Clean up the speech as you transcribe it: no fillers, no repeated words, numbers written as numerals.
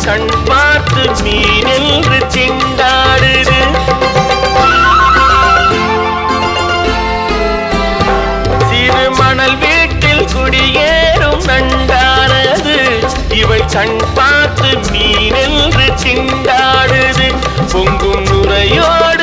கண் பார்த்து மீனென்று திண்டாடுது. சிறு மணல் வீட்டில் குடியேறும் நண்டானது இவள் கண் பார்த்து மீனென்று திண்டாடுது. பொங்கும் நுரையோடு